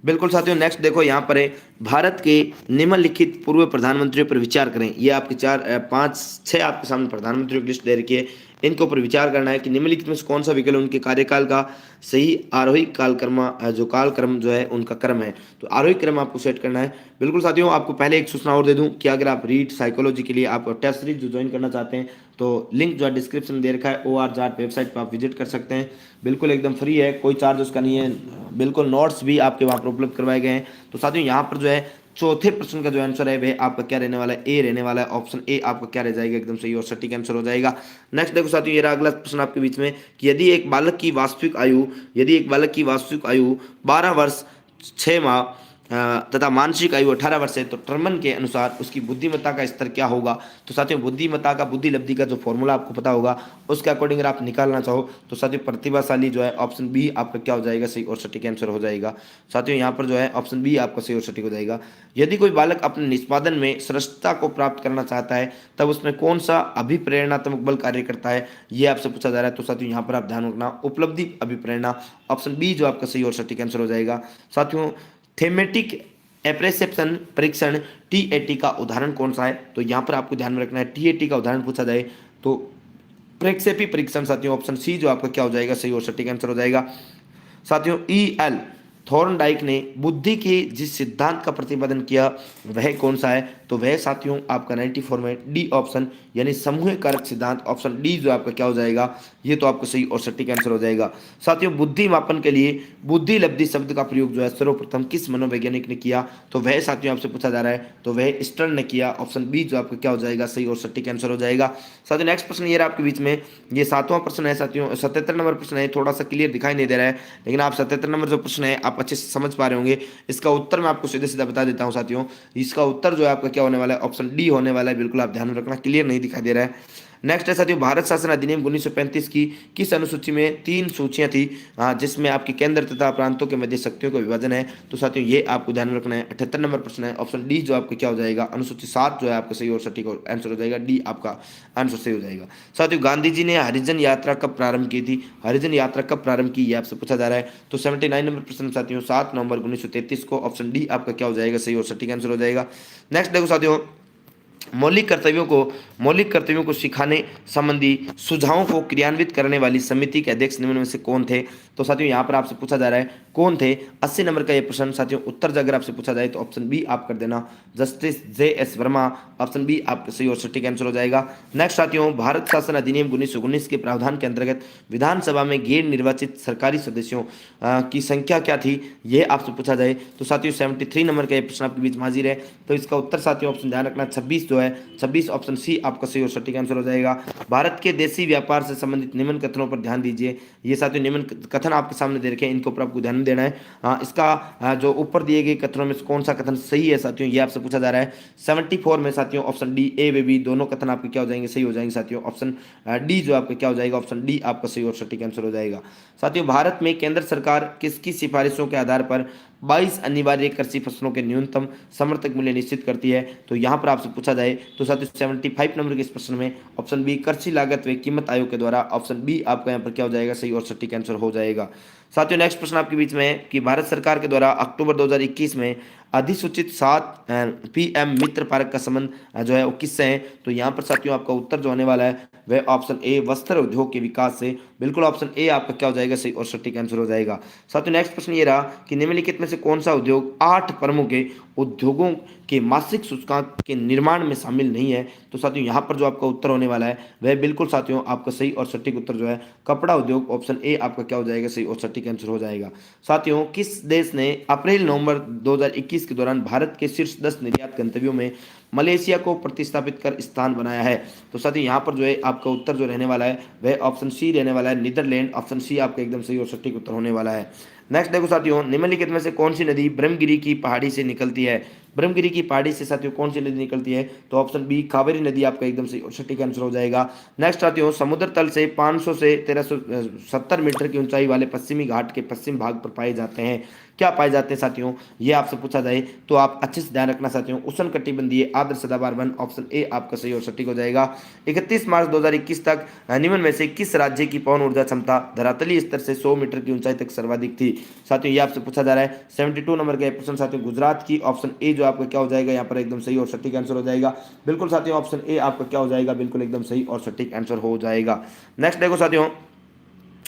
बिल्कुल साथियों नेक्स्ट देखो यहाँ पर है भारत के निम्नलिखित पूर्व प्रधानमंत्रियों पर विचार करें। ये आपके 4 5 6 आपके सामने प्रधानमंत्रियों की लिस्ट दे रखी है, इनके ऊपर विचार करना है कि निम्नलिखित में से कौन सा विकल्प उनके कार्यकाल का सही आरोही कालक्रम जो है उनका क्रम है। तो आरोही क्रम आपको सेट करना है। बिल्कुल साथियों आपको पहले एक सूचना और दे दूं कि अगर आप रीड साइकोलॉजी के लिए आप टेस्ट सीरीज जो ज्वाइन करना चाहते हैं तो लिंक जो है डिस्क्रिप्शन में दे रखा है, OR वेबसाइट पर आप विजिट कर सकते हैं। बिल्कुल एकदम फ्री है, कोई चार्ज उसका नहीं है। बिल्कुल नोट्स भी आपके वहाँ पर उपलब्ध करवाए गए हैं। तो साथियों यहाँ पर जो है चौथे प्रश्न का जो आंसर है वह आपका क्या रहने वाला है? ए रहने वाला है। ऑप्शन ए आपका क्या रह जाएगा एकदम सही और सटीक आंसर हो जाएगा। नेक्स्ट देखो साथियों ये रहा अगला प्रश्न आपके बीच में कि यदि एक बालक की वास्तविक आयु 12 वर्ष 6 माह तथा मानसिक आयु 18 वर्ष है तो टर्मन के अनुसार उसकी बुद्धिमत्ता का स्तर क्या होगा? तो साथियों बुद्धिमत्ता का बुद्धि लब्धि का जो फॉर्मूला आपको पता होगा उसके अकॉर्डिंग अगर आप निकालना चाहो तो साथियों प्रतिभाशाली जो है ऑप्शन बी आपका क्या हो जाएगा सही और सटीक आंसर हो जाएगा। साथियों यहाँ पर जो है ऑप्शन बी आपका सही और सटीक हो जाएगा। यदि कोई बालक अपने निष्पादन में श्रेष्ठता को प्राप्त करना चाहता है तब उसमें कौन सा अभिप्रेरणात्मक बल कार्य करता है ये आपसे पूछा जा रहा है। तो साथियों यहाँ पर आप ध्यान रखना उपलब्धि अभिप्रेरणा, ऑप्शन बी जो आपका सही और सटीक आंसर हो जाएगा। साथियों थेमेटिक एप्रेसेप्शन परीक्षण TAT का उदाहरण कौन सा है? तो यहाँ पर आपको ध्यान में रखना है TAT का उदाहरण पूछा जाए तो प्रेक्षेपी परीक्षण साथियों ऑप्शन सी जो आपका क्या हो जाएगा सही और सटीक आंसर हो जाएगा। साथियों EL थॉर्नडाइक ने बुद्धि के जिस सिद्धांत का प्रतिपादन किया वह कौन सा है? तो वह साथियों आपका 94 में डी ऑप्शन यानी समूह कारक सिद्धांत, ऑप्शन डी जो आपका क्या हो जाएगा ये तो आपको सही और सटीक आंसर हो जाएगा। साथियों बुद्धि मापन के लिए बुद्धि लब्धि शब्द का प्रयोग जो है सर्वप्रथम किस मनोवैज्ञानिक ने किया? तो वह साथियों आपसे पूछा जा रहा है तो वह स्टर्न ने किया। ऑप्शन बी जो आपका क्या हो जाएगा सही और सटीक आंसर हो जाएगा। साथियों नेक्स्ट प्रश्न ये रहा आपके बीच में, ये 7वां प्रश्न है साथियों, 77 नंबर प्रश्न है। थोड़ा सा क्लियर दिखाई नहीं दे रहा है लेकिन आप 77 नंबर जो प्रश्न है आप अच्छे से समझ पा रहे होंगे। इसका उत्तर मैं आपको सीधे सीधा बता देता हूं साथियों, इसका उत्तर जो है आपका क्या होने वाला है ऑप्शन डी होने वाला है। बिल्कुल आप ध्यान में रखना, क्लियर नहीं दिखाई दे रहा है। नेक्स्ट है साथियों, भारत शासन अधिनियम 1935 की किस अनुसूची में 3 सूचियां थी, जिसमें आपके केंद्र तथा प्रांतों के मध्य शक्तियों का विभाजन है। तो साथियों ये आपको ध्यान में रखना है। 78 नंबर प्रश्न है, ऑप्शन डी जो आपका क्या हो जाएगा, अनुसूची 7 जो है आपका सही और सटीक आंसर हो जाएगा, डी आपका आंसर सही हो जाएगा। साथियों गांधी जी ने हरिजन यात्रा कब प्रारंभ की थी, हरिजन यात्रा कब प्रारंभ की, ये आपसे पूछा जा रहा है। तो 79 नंबर प्रश्न साथियों 7 नवंबर 1933 को, ऑप्शन डी आपका क्या हो जाएगा, सही और सटीक आंसर हो जाएगा। नेक्स्ट देखो साथियों, मौलिक कर्तव्यों को सिखाने संबंधी सुझावों को क्रियान्वित करने वाली समिति के अध्यक्ष निम्न में से कौन थे। तो साथियों यहाँ पर आपसे पूछा जा रहा है कौन थे। 80 नंबर का ये प्रश्न साथियों उत्तर अगर आपसे पूछा जाए तो ऑप्शन बी आप कर देना, justice JS Verma, option B आपका सही और सटीक आंसर हो जाएगा। नेक्स्ट साथियों, भारत शासन अधिनियम 1919 के प्रावधान के अंतर्गत विधानसभा में गैर निर्वाचित सरकारी सदस्यों की संख्या क्या थी, ये आपसे पूछा जाए तो साथियों 73 नंबर का ये प्रश्न आपके बीच में हाजिर है। तो इसका उत्तर साथियों ऑप्शन ध्यान रखना 26 जो है, 26 ऑप्शन सी आपका सही और सटीक आंसर हो जाएगा। भारत के देशी व्यापार से संबंधित निम्न कथनों पर ध्यान दीजिए। ये साथियों निम्न कथन आपके सामने दे रखे हैं, इनको पर आपको ध्यान देना है। इसका जो ऊपर दिए गए कथनों में से कौन सा कथन सही है साथियों, ये आपसे पूछा जा रहा है। 74 में साथियों ऑप्शन डी, ए व बी दोनों कथन आपके क्या हो जाएंगे, सही हो जाएंगे साथियों। ऑप्शन डी जो आपका क्या हो जाएगा, ऑप्शन डी आपका सही और सटीक आंसर हो जाएगा। साथियों भारत में केंद्र सरकार किसकी सिफारिशों के आधार पर 22 अनिवार्य कृषि फसलों के न्यूनतम समर्थक मूल्य निश्चित करती है। तो यहाँ पर आपसे पूछा जाए तो साथियों 75 नंबर के इस प्रश्न में ऑप्शन बी कृषि लागत व कीमत आयोग के द्वारा, ऑप्शन बी आपका यहाँ पर क्या हो जाएगा, सही और सटीक आंसर हो जाएगा। साथियों नेक्स्ट प्रश्न आपके बीच में है कि भारत सरकार के द्वारा अक्टूबर 2021 में अधिसूचित 7 PM मित्र पार्क का संबंध जो है वो किससे है। तो यहाँ पर साथियों आपका उत्तर जो होने वाला है वह ऑप्शन ए वस्त्र उद्योग के विकास से, बिल्कुल ऑप्शन ए आपका क्या हो जाएगा, सही और सटीक आंसर हो जाएगा। साथियों नेक्स्ट प्रश्न ये रहा कि निम्नलिखित में से कौन सा उद्योग 8 प्रमुख उद्योगों के मासिक सूचकांक के निर्माण में शामिल नहीं है। तो साथियों यहाँ पर जो आपका उत्तर होने वाला है वह बिल्कुल साथियों आपका सही और सटीक उत्तर जो है कपड़ा उद्योग, ऑप्शन ए आपका क्या हो जाएगा, सही और सटीक आंसर हो जाएगा। साथियों किस देश ने अप्रैल नवंबर 2021 के दौरान भारत के शीर्ष 10 निर्यात गंतव्यों में मलेशिया को प्रतिस्थापित कर स्थान बनाया है। तो साथियों यहाँ पर जो है आपका उत्तर जो रहने वाला है वह ऑप्शन सी रहने वाला है, नीदरलैंड, ऑप्शन सी आपका एकदम सही और सटीक उत्तर होने वाला है। नेक्स्ट देखो साथियों, निम्नलिखित में से कौन सी नदी ब्रह्मगिरी की पहाड़ी से निकलती है। ब्रह्मगिरी की पहाड़ी से साथियों कौन सी नदी निकलती है, तो ऑप्शन बी कावेरी नदी आपका एकदम सही और सटीक आंसर हो जाएगा। नेक्स्ट साथियों, समुद्र तल से 500 से 1370 मीटर की ऊंचाई वाले पश्चिमी घाट के पश्चिम भाग पर पाए जाते हैं, क्या पाए जाते हैं साथियों, ये आपसे पूछा जाए तो आप अच्छे से ध्यान रखना साथियों, उष्णकटिबंधीय आर्द्र सदाबहार वन, ऑप्शन ए आपका सही और सटीक हो जाएगा। 31 मार्च 2021 तक निम्न में से किस राज्य की पवन ऊर्जा क्षमता धरातलीय स्तर से 100 मीटर की ऊंचाई तक सर्वाधिक थी। साथियों ये आपसे पूछा जा रहा है। 72 नंबर का प्रश्न साथियों गुजरात की, ऑप्शन ए जो आपका क्या हो जाएगा यहाँ पर एकदम सही और सटीक आंसर हो जाएगा। बिल्कुल साथियों ऑप्शन ए आपका क्या हो जाएगा, बिल्कुल एकदम सही और सटीक आंसर हो जाएगा। नेक्स्ट देखो साथियों,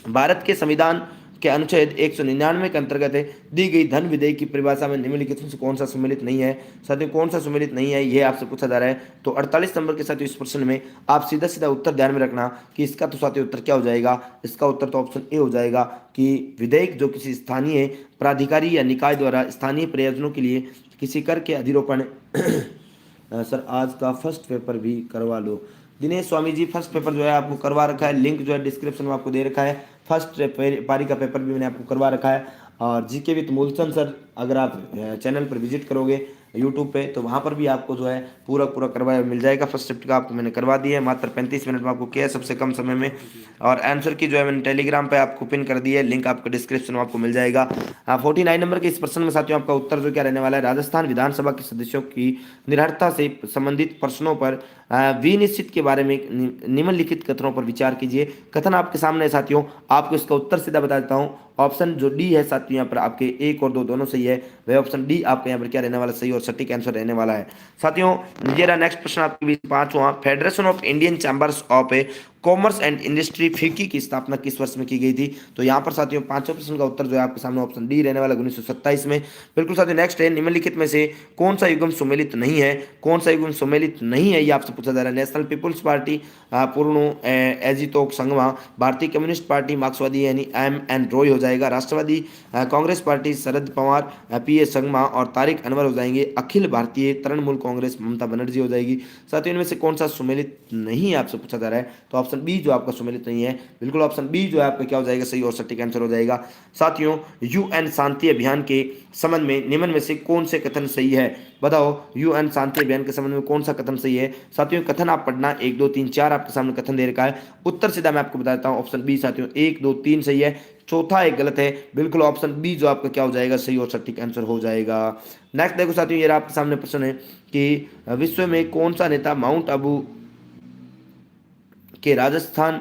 भारत के संविधान के अनुच्छेद 199 के अंतर्गत दी गई धन विधेयक की परिभाषा में निम्नलिखित में से कौन सा सम्मिलित नहीं है। साथियों कौन सा सम्मिलित नहीं है ये आपसे पूछा जा रहा है। तो 48 नंबर के साथियों इस प्रश्न में आप सीधा सीधा उत्तर ध्यान में रखना कि इसका तो साथियों उत्तर क्या हो जाएगा, इसका उत्तर तो ऑप्शन ए हो जाएगा कि विधेयक जो किसी स्थानीय प्राधिकारी या निकाय द्वारा स्थानीय प्रयोजनों के लिए किसी कर के अधिरोपण सर आज का फर्स्ट पेपर भी करवा लो। दिनेश स्वामी जी फर्स्ट पेपर जो है आपको करवा रखा है, लिंक जो है डिस्क्रिप्शन में आपको दे रखा है। फर्स्ट पारी का पेपर भी मैंने आपको करवा रखा है। और जीके विद मूलचंद सर अगर आप चैनल पर विजिट करोगे यूट्यूब पे तो वहाँ पर भी आपको जो है पूरा करवाया मिल जाएगा। फर्स्ट शिफ्ट का आपको मैंने करवा दिया है, मात्र 35 मिनट में आपको किया है, सबसे कम समय में। और आंसर की जो है मैंने टेलीग्राम पे आपको पिन कर दी है, लिंक आपको डिस्क्रिप्शन में आपको मिल जाएगा। 49 नंबर के इस प्रश्न में साथियों आपका उत्तर जो क्या रहने वाला है, राजस्थान विधानसभा के सदस्यों की निरर्हता से संबंधित प्रश्नों पर विनिश्चित के बारे में निम्नलिखित कथनों पर विचार कीजिए। कथन आपके सामने है साथियों, आपको इसका उत्तर सीधा बता देता हूँ। ऑप्शन जो डी है साथियों यहाँ पर आपके 1 और 2 दोनों सही है, वह ऑप्शन डी आपके यहाँ पर क्या रहने वाला, सही और सटीक आंसर रहने वाला है। साथियों ये रहा नेक्स्ट प्रश्न आपके बीच 5वां, federation of Indian chambers of commerce and industry FICCI की स्थापना किस वर्ष में की गई थी। तो यहाँ पर साथियों 5वें प्रश्न का उत्तर जो है आपके सामने ऑप्शन डी रहने वाला 1927 में। बिल्कुल साथियों नेक्स्ट है, निम्नलिखित में से कौन सा युग्म सुमेलित नहीं है, कौन सा युग्म सुमेलित नहीं है ये आपसे पूछा जा रहा है। नेशनल पीपुल्स पार्टी पूर्णो एजितोक संगमा, भारतीय कम्युनिस्ट पार्टी मार्क्सवादी यानी MN रॉय हो जाएगा, राष्ट्रवादी कांग्रेस पार्टी शरद पवार PA संगमा और तारिक अनवर हो जाएंगे, अखिल भारतीय तृणमूल कांग्रेस ममता बनर्जी हो जाएगी। साथियों इनमें से कौन सा सुमेलित नहीं है आपसे पूछा जा रहा है। तो ऑप्शन बी जो आपका सुमेलित नहीं है, बिल्कुल ऑप्शन बी जो है आपका क्या हो जाएगा, सही और सटीक आंसर हो जाएगा। साथियों UN शांति अभियान के संबंध में निम्न में से कौन से कथन सही है। बताओ UN शांति अभियान के संबंध में कौन सा कथन सही है साथियों। कथन आप पढ़ना 1 2 3 4 आपके सामने कथन दे रखा है। उत्तर सीधा मैं आपको बता देता हूँ, ऑप्शन बी साथियों 1 2 3 सही है, चौथा एक गलत है। बिल्कुल ऑप्शन बी जो आपका क्या हो जाएगा, सही और सटीक आंसर हो जाएगा। नेक्स्ट देखो साथियों, ये आपके सामने प्रश्न है कि विश्व में कौन सा नेता माउंट आबू के राजस्थान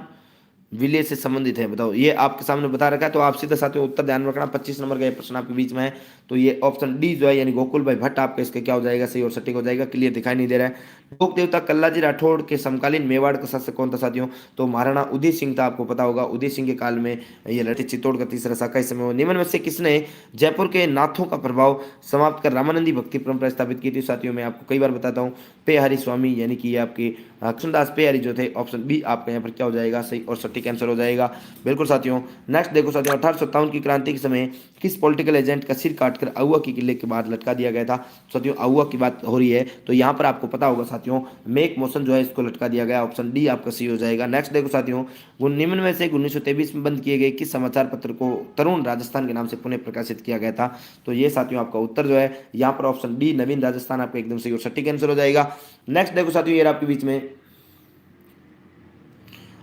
विलेज से संबंधित है। बताओ, ये आपके सामने बता रखा है, तो आप सीधा साथियों उत्तर ध्यान रखना। 25 नंबर का ये प्रश्न आपके बीच में है, तो ये ऑप्शन डी जो है यानी गोकुल भाई भट्ट आपका इसका क्या हो जाएगा, सही और सटीक हो जाएगा। क्लियर दिखाई नहीं दे रहा है। लोक देवता कल्लाजी राठौड़ के समकालीन मेवाड़ का शासक कौन था साथियों, तो महाराणा उदय सिंह था। आपको पता होगा उदय सिंह के काल में ये लड़े चित्तौड़ का तीसरा शाखा इस समय हो। निम्न में से किसने जयपुर के नाथों का प्रभाव समाप्त कर रामानंदी भक्ति परंपरा स्थापित की थी साथियों। मैं आपको कई बार बताता हूँ, पेहरी स्वामी यानी कि आपके कृष्णदास पेहरी जो थे। ऑप्शन बी आपका यहाँ पर क्या हो जाएगा, सही और सटीक आंसर हो जाएगा। बिल्कुल साथियों। नेक्स्ट देखो साथियों, 1857 की क्रांति के समय किस पॉलिटिकल एजेंट का सिर काटकर आउवा के किले के बाहर लटका दिया गया था। साथियों आउवा की बात हो रही है, तो यहाँ पर आपको पता होगा साथियों मेक मोशन जो है इसको लटका दिया गया। ऑप्शन डी आपका सही हो जाएगा। नेक्स्ट देखो साथियों, निम्न में से 1923 में बंद किए गए किस समाचार पत्र को तरुण राजस्थान के नाम से पुनः प्रकाशित किया गया था। तो ये साथियों आपका उत्तर जो है यहाँ पर ऑप्शन डी नवीन राजस्थान आपका एकदम सही और सटीक आंसर हो जाएगा। नेक्स्ट देखो साथियों, ये आपके बीच में,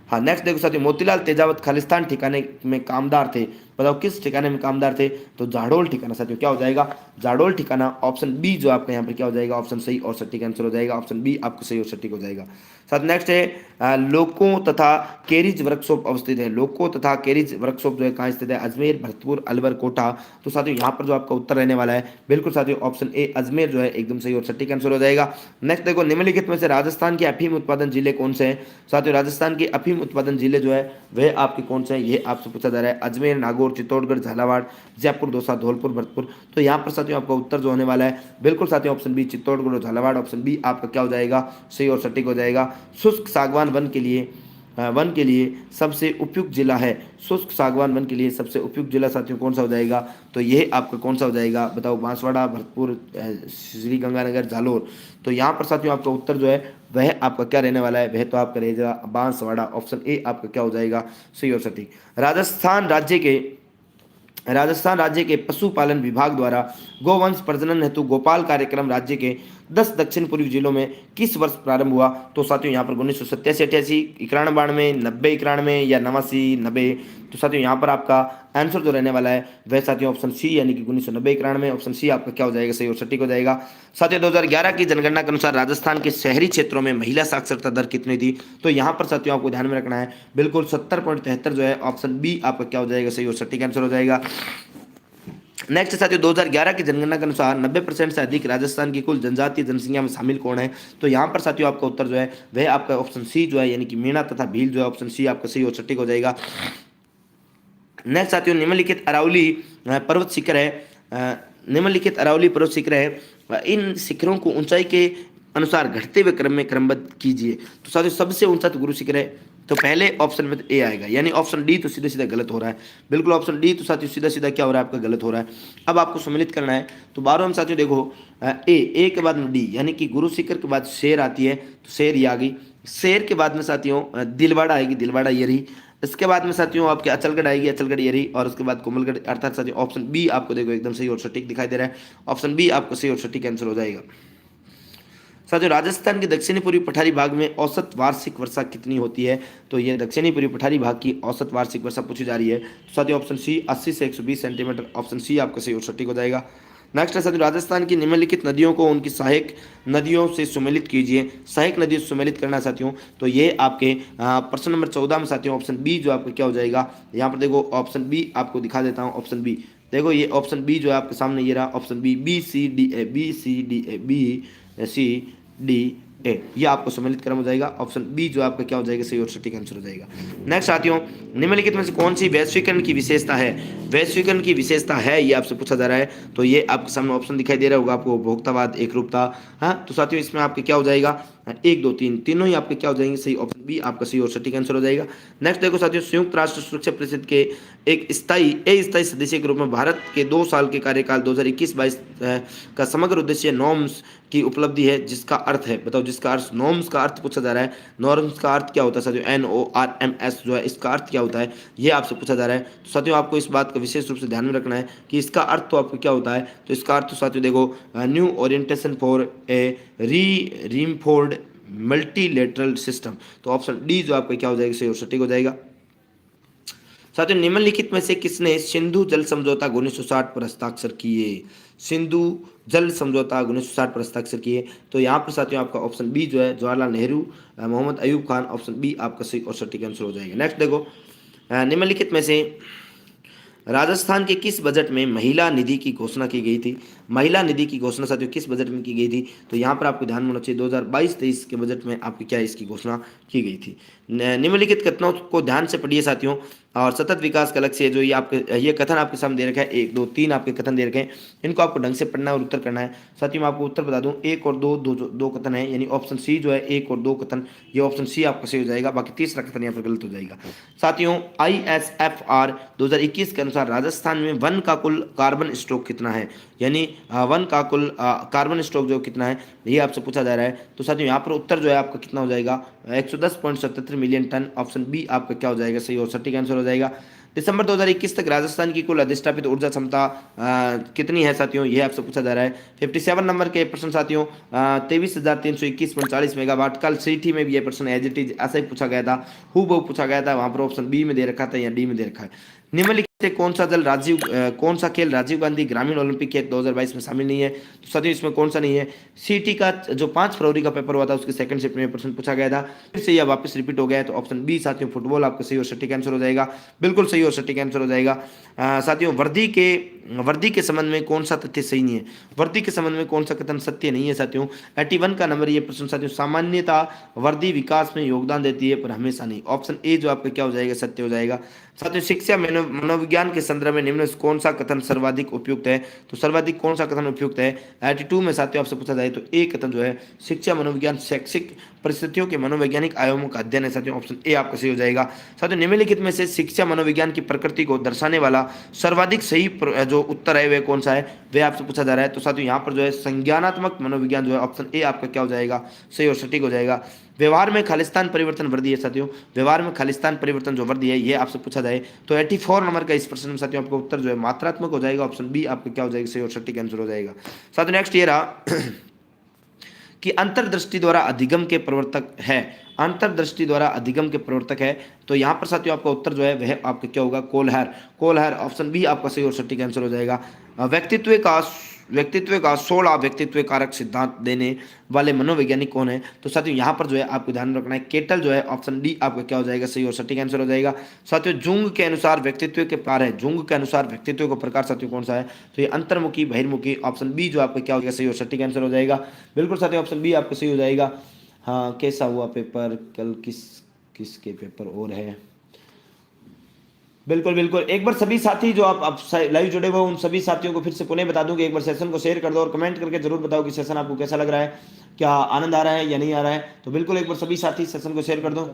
हाँ नेक्स्ट देखो साथियों, मोतीलाल तेजावत खालिस्तान ठिकाने में कामदार थे। बताओ किस ठिकाने में कामदार थे, तो जाडोल ठिकाना साथियों क्या हो जाएगा, जाडोल ठिकाना। ऑप्शन बी जो आपका यहाँ पर क्या हो जाएगा, ऑप्शन सही और सटीक आंसर हो जाएगा। ऑप्शन बी आपको सही और सटीक हो जाएगा। साथ नेक्स्ट है लोको तथा केरिज वर्कशॉप अवस्थित है। लोको तथा केरिज वर्कशॉप जो है कहाँ स्थित है, अजमेर, भरतपुर, अलवर, कोटा। तो साथियों यहाँ पर जो आपका उत्तर रहने वाला है, बिल्कुल साथियों ऑप्शन ए अजमेर जो है एकदम सही और सटीक आंसर हो जाएगा। नेक्स्ट देखो, निम्नलिखित में से राजस्थान के अफीम उत्पादन जिले कौन से हैं। साथियों राजस्थान के अफीम उत्पादन जिले जो है वह आपके कौन से हैं, ये आपसे पूछा जा रहा है। अजमेर, नागौर, चित्तौड़गढ़, झालावाड़, जयपुर, दौसा, धौलपुर, भरतपुर। तो यहाँ पर साथियों आपका उत्तर जो होने वाला है, बिल्कुल साथियों ऑप्शन बी चित्तौड़गढ़ और झालावाड़। ऑप्शन बी आपका क्या हो जाएगा, सही और सटीक हो जाएगा। शुष्क सागवान वन के लिए सबसे उपयुक्त जिला है। शुष्क सागवान वन के लिए सबसे उपयुक्त जिला साथियों कौन सा हो जाएगा, तो ये आपका कौन सा हो जाएगा, बताओ। बांसवाड़ा, भरतपुर, श्री गंगानगर, जालोर। तो यहाँ पर साथियों आपका उत्तर जो है वह आपका क्या रहने वाला है, वह तो आपका रहेगा बांसवाड़ा। ऑप्शन ए आपका क्या हो जाएगा, सही और सटीक। राजस्थान राज्य के पशुपालन विभाग द्वारा गोवंश प्रजनन हेतु गोपाल कार्यक्रम राज्य के 10 दक्षिण पूर्वी जिलों में किस वर्ष प्रारंभ हुआ। तो साथियों यहाँ पर 1987, 88, 91, 90, 91 या 89, 90। तो साथियों यहाँ पर आपका आंसर जो रहने वाला है वह साथियों ऑप्शन सी यानी कि 1990, 91। ऑप्शन सी आपका क्या हो जाएगा, सही और सटीक हो जाएगा। साथियों 2011 की जनगणना के अनुसार राजस्थान के शहरी क्षेत्रों में महिला साक्षरता दर कितनी थी। तो यहाँ पर साथियों आपको ध्यान में रखना है, बिल्कुल 70.73 जो है ऑप्शन बी आपका क्या हो जाएगा, सही और सटीक आंसर हो जाएगा। नेक्स्ट साथियों 2011 की जनगणना के अनुसार 90% से अधिक राजस्थान की कुल जनजातीय जनसंख्या में शामिल कौन है। तो यहाँ पर साथियों आपका उत्तर जो है वह आपका ऑप्शन सी जो है यानी कि मीणा तथा भील जो है ऑप्शन सी आपका सही और सटीक हो जाएगा। नेक्स्ट साथियों, निम्नलिखित अरावली पर्वत शिखर है, निम्नलिखित अरावली पर्वत शिखर है, इन शिखरों को ऊंचाई के अनुसार घटते हुए क्रम में क्रमबद्ध कीजिए। तो साथियों सबसे ऊंचा तो गुरु शिखर है, तो पहले ऑप्शन में ए आएगा, यानी ऑप्शन डी तो सीधा सीधा गलत हो रहा है। बिल्कुल ऑप्शन डी तो साथियों सीधा सीधा क्या हो रहा है, आपका गलत हो रहा है। अब आपको सम्मिलित करना है, तो 12 में साथियों देखो ए के बाद में डी यानी कि गुरु शिखर के बाद शेर आती है, तो शेर ये आ गई। शेर के बाद में साथियों दिलवाड़ा आएगी, दिलवाड़ा ये रही। इसके बाद में साथियों आपके अचलगढ़ आएगी, अचलगढ़ ये रही। और उसके बाद कोमलगढ़, अर्थात साथियों ऑप्शन बी आपको देखो एकदम सही और सटीक दिखाई दे रहा है। ऑप्शन बी आपको सही और सटीक आंसर हो जाएगा। साथियों राजस्थान के दक्षिणी पूर्वी पठारी भाग में औसत वार्षिक वर्षा कितनी होती है। तो ये दक्षिणी पूर्वी पठारी भाग की औसत वार्षिक वर्षा पूछी जा रही है। तो साथियों ऑप्शन सी 80 से 120 सेंटीमीटर। ऑप्शन सी आपका सही और सटीक हो जाएगा। नेक्स्ट है साथियों, राजस्थान की निम्नलिखित नदियों को उनकी सहायक नदियों से सुमेलित कीजिए। सहायक नदियों से सुमेलित करना साथियों, तो ये आपके प्रश्न नंबर 14 में साथियों ऑप्शन बी जो आपका क्या हो जाएगा, यहाँ पर देखो ऑप्शन बी आपको दिखा देता हूँ। ऑप्शन बी देखो, ये ऑप्शन बी जो है आपके सामने ये रहा option B, B C D A, B C D A, B C D A, ये आपको सम्मिलित क्रम हो जाएगा। ऑप्शन बी जो आपका क्या हो जाएगा, सही और सटीक आंसर हो जाएगा। नेक्स्ट साथियों, निम्नलिखित में से कौन सी वैश्वीकरण की विशेषता है। वैश्वीकरण की विशेषता है ये आपसे पूछा जा रहा है, तो ये आपके सामने ऑप्शन दिखाई दे रहा होगा आपको, उपभोक्तावाद, एकरूपता। हाँ तो साथियों इसमें आपके क्या हो जाएगा, एक दो तीन तीनों ही आपके क्या हो जाएंगे सही, ऑप्शन बी आपका सही और सटीक आंसर हो जाएगा। नेक्स्ट देखो साथियों, संयुक्त राष्ट्र सुरक्षा परिषद के एक अस्थायी सदस्य के रूप में भारत के 2 साल के कार्यकाल 2021-22 का समग्र उद्देश्य नॉर्म्स की उपलब्धि है, जिसका अर्थ है, बताओ जिसका अर्थ, नॉर्म्स का अर्थ पूछा जा रहा है, नॉर्म्स का अर्थ क्या होता है साथियों, NORMS जो है इसका अर्थ क्या होता है, ये आपसे पूछा जा रहा है। तो साथियों आपको इस बात का विशेष रूप से ध्यान में रखना है कि इसका अर्थ तो आपको क्या होता है, तो इसका अर्थ तो साथियों देखो, new orientation for a reinforced multilateral system. तो ऑप्शन डी जो आपका क्या हो जाएगा सही और सटीक हो जाएगा। साथियों निम्नलिखित में से किसने सिंधु जल समझौता 1960 पर हस्ताक्षर किए, सिंधु जल समझौता 1960 पर हस्ताक्षर किए, तो यहाँ पर साथियों आपका ऑप्शन बी जो है जवाहरलाल नेहरू, मोहम्मद अयूब खान, ऑप्शन बी आपका सही और सटीक आंसर हो जाएगा। नेक्स्ट देखो, निम्नलिखित में से राजस्थान के किस बजट में महिला निधि की घोषणा की गई थी, महिला निधि की घोषणा साथियों किस बजट में की गई थी, तो यहाँ पर आपको ध्यान में होना चाहिए 2022-23 के बजट में आपकी क्या इसकी घोषणा की गई थी। निम्नलिखित कथनों को ध्यान से पढ़िए साथियों, और सतत विकास का लक्ष्य जो ये आपके ये कथन आपके सामने दे रखा है, एक दो तीन आपके कथन दे रखे हैं, इनको आपको ढंग से पढ़ना और उत्तर करना है। साथियों मैं आपको उत्तर बता दूं, एक और दो कथन है, यानी ऑप्शन सी जो है एक और दो कथन, ये ऑप्शन सी आपका सही हो जाएगा, बाकी तीसरा कथन यहाँ पर गलत हो जाएगा। साथियों ISFR 2021 के अनुसार राजस्थान में वन का कुल कार्बन स्टॉक कितना है, यानी वन का कुल कार्बन स्टॉक जो कितना है ये आपसे पूछा जा रहा है। तो साथियों यहाँ पर उत्तर जो है आपका कितना हो जाएगा 110.77 मिलियन टन, ऑप्शन बी आपका क्या हो जाएगा सही और सटीक आंसर हो जाएगा। दिसंबर 2021 तक राजस्थान की कुल अधिष्ठापित ऊर्जा क्षमता कितनी है साथियों, ये आपसे पूछा जा रहा है। 57 नंबर के प्रश्न साथियों 23,321.40 मेगावाट, कल सिटी में भी ये प्रश्न एज इट इज ऐसा ही पूछा गया था, हूबहू पूछा गया था, वहां पर ऑप्शन बी में दे रखा था या डी में दे रखा है। निम्नलिखित से कौन सा खेल राजीव गांधी ग्रामीण ओलंपिक खेल 2022 में शामिल नहीं है, तो साथियों इसमें कौन सा नहीं है, सीटी का जो 5 फरवरी का पेपर हुआ था उसके सेकंड शिफ्ट में प्रश्न पूछा गया था, फिर से यह वापस रिपीट हो गया है, तो ऑप्शन बी साथियों फुटबॉल आपका सही और सटीक आंसर हो जाएगा, बिल्कुल सही और सटीक आंसर हो जाएगा। साथियों वर्दी के संबंध में कौन सा तथ्य सही नहीं है, वर्दी के संबंध में कौन सा कथन सत्य नहीं है साथियों, 81 का नंबर ये प्रश्न साथियों, सामान्यता वर्दी विकास में योगदान देती है पर हमेशा नहीं, ऑप्शन ए जो आपका क्या हो जाएगा सत्य हो जाएगा। साथियों शिक्षा मनोविज्ञान के संदर्भ में निम्न से कौन सा कथन सर्वाधिक उपयुक्त है, तो सर्वाधिक कौन सा कथन उपयुक्त है, 82 में साथियों आपसे पूछा जाए तो ए कथन जो है शिक्षा मनोविज्ञान शैक्षिक परिस्थितियों के मनोवैज्ञानिक आयामों का अध्ययन है साथियों, ऑप्शन ए आपका सही हो जाएगा। साथियों निम्नलिखित में से शिक्षा मनोविज्ञान की प्रकृति को दर्शाने वाला सर्वाधिक सही जो उत्तर है वह कौन सा है, वह आपसे पूछा जा रहा है। तो साथियों यहाँ पर जो है संज्ञानात्मक मनोविज्ञान जो है ऑप्शन ए आपका क्या हो जाएगा सही और सटीक हो जाएगा। व्यवहार में खालिस्तान परिवर्तन वर्दी है साथियों, व्यवहार में खालिस्तान परिवर्तन जो वर्दी है ये आपसे पूछा जाए तो 84 नंबर का इस प्रश्न में साथियों आपका उत्तर जो है मात्रात्मक हो जाएगा, ऑप्शन बी आपका क्या हो जाएगा सही और सटीक आंसर हो जाएगा। साथियों नेक्स्ट ये रहा कि अंतर्दृष्टि द्वारा अधिगम के प्रवर्तक है, अंतर्दृष्टि द्वारा अधिगम के प्रवर्तक है, तो यहाँ पर साथियों आपका उत्तर जो है वह आपका क्या होगा कोलहर, ऑप्शन बी आपका सही और सटीक आंसर हो जाएगा। व्यक्तित्व का 16 व्यक्तित्व कारक सिद्धांत देने वाले मनोवैज्ञानिक कौन है, तो साथियों यहाँ पर जो है आपको ध्यान रखना है केटल जो है, ऑप्शन डी आपका क्या हो जाएगा सही और सटीक आंसर हो जाएगा। साथियों जुंग के अनुसार व्यक्तित्व के प्रकार है, जुंग के अनुसार व्यक्तित्व का प्रकार साथियों कौन सा है, तो ये अंतर्मुखी बहिर्मुखी, ऑप्शन बी जो आपका क्या हो जाएगा सही और सटीक आंसर हो जाएगा, बिल्कुल साथियों ऑप्शन बी आपका सही हो जाएगा। हाँ कैसा हुआ पेपर, कल किसके पेपर और है, बिल्कुल एक बार सभी साथी जो आप लाइव जुड़े हुए उन सभी साथियों को फिर से पुनः बता दूं कि एक बार सेशन को शेयर कर दो और कमेंट करके जरूर बताओ कि सेशन आपको कैसा लग रहा है, क्या आनंद आ रहा है या नहीं आ रहा है, तो बिल्कुल एक बार सभी साथी सेशन को शेयर कर दो।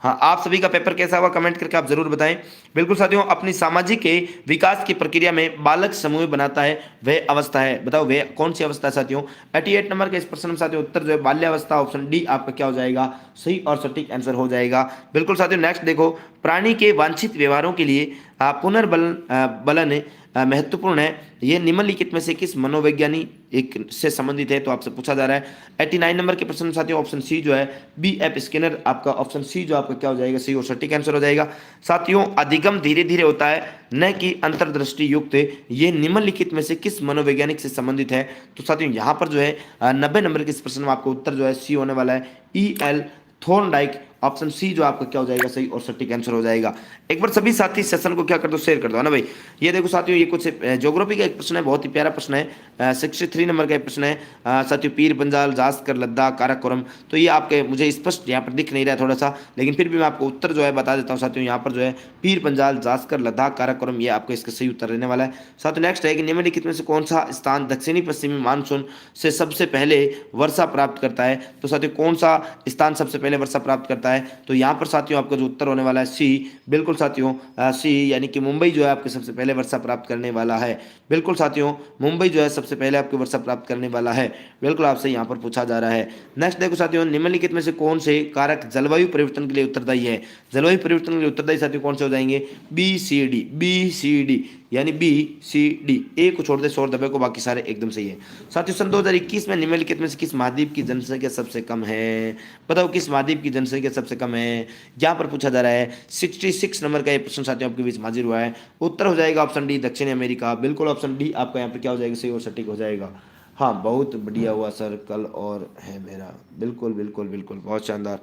हाँ आप सभी का पेपर कैसा हुआ कमेंट करके आप जरूर बताएं। बिल्कुल साथियों अपनी सामाजिक के विकास की प्रक्रिया में बालक समूह बनाता है वह अवस्था है, बताओ वह कौन सी अवस्था है साथियों। 88 नंबर के इस प्रश्न में साथियों उत्तर जो है बाल्यावस्था, ऑप्शन डी आपका क्या हो जाएगा सही और सटीक आंसर हो जाएगा। बिल्कुल साथियों नेक्स्ट देखो, प्राणी के वांछित व्यवहारों के लिए पुनर्बलन महत्वपूर्ण है, ये निम्नलिखित में से किस मनोवैज्ञानी एक से संबंधित है, तो आपसे पूछा जा रहा है। 89 नंबर के प्रश्न साथियों ऑप्शन सी जो है BF स्किनर आपका ऑप्शन सी जो आपका क्या हो जाएगा सही और सटीक आंसर हो जाएगा। साथियों अधिगम धीरे धीरे होता है न कि अंतर्दृष्टि युक्त, ये निम्नलिखित में से किस मनोवैज्ञानिक से संबंधित है, तो साथियों यहाँ पर जो है 90 नंबर के इस प्रश्न में आपको उत्तर जो है सी होने वाला है EL थॉर्नडाइक, ऑप्शन सी जो आपका क्या हो जाएगा सही और सटीक आंसर हो जाएगा। एक बार सभी साथी सेशन को क्या कर दो, शेयर कर दो, है ना भाई। ये देखो साथियों, ये कुछ ज्योग्राफी का एक प्रश्न है, बहुत ही प्यारा प्रश्न है, 63 नंबर का एक प्रश्न है साथियों। पीर पंजाल, जास्कर, लद्दाख, काराकोरम, तो ये आपके मुझे स्पष्ट यहाँ पर दिख नहीं रहा है थोड़ा सा, लेकिन फिर भी मैं आपको उत्तर जो है बता देता हूँ साथियों। यहाँ पर जो है पीर पंजाल, जास्कर, लद्दाख, काराकोरम, ये आपका इसका सही उत्तर रहने वाला है। साथियों नेक्स्ट है कि निम्नलिखित में से कौन सा स्थान दक्षिणी पश्चिमी मानसून से सबसे पहले वर्षा प्राप्त करता है। तो साथियों कौन सा स्थान सबसे पहले वर्षा प्राप्त करता है, तो यहाँ पर साथियों आपका जो उत्तर होने वाला है सी, बिल्कुल साथियों सी, यानी कि मुंबई जो है आपके सबसे पहले वर्षा प्राप्त करने वाला है। बिल्कुल साथियों, मुंबई जो है सबसे पहले आपकी वर्षा प्राप्त करने वाला है। बिल्कुल आपसे यहाँ पर पूछा जा रहा है। नेक्स्ट देखो साथियों, निम्नलिखित में से कौन से कारक जलवायु परिवर्तन के लिए उत्तरदायी है। जलवायु परिवर्तन के लिए उत्तरदायी साथियों कौन से हो जाएंगे, B C D, B C D, यानी बी सी डी, ए को छोड़ दे सौर दबे को, बाकी सारे एकदम सही है। साथियों सन 2021 में निम्नलिखित में से किस महाद्वीप की जनसंख्या सबसे कम है। बताओ किस महाद्वीप की जनसंख्या सबसे कम है, यहाँ पर पूछा जा रहा है। 66 नंबर का ये प्रश्न साथियों आपके बीच हाजिर हुआ है। उत्तर हो जाएगा ऑप्शन डी, दक्षिण अमेरिका। बिल्कुल ऑप्शन डी आपका यहाँ पर क्या हो जाएगा, सही और सटीक हो जाएगा। हाँ बहुत बढ़िया हुआ सर, कल और है मेरा, बिल्कुल बिल्कुल बिल्कुल, बहुत शानदार।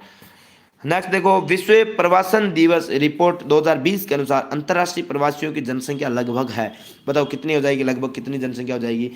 नेक्स्ट देखो, विश्व प्रवासन दिवस रिपोर्ट 2020 के अनुसार अंतर्राष्ट्रीय प्रवासियों की जनसंख्या लगभग है। बताओ कितनी हो जाएगी, लगभग कितनी जनसंख्या हो जाएगी,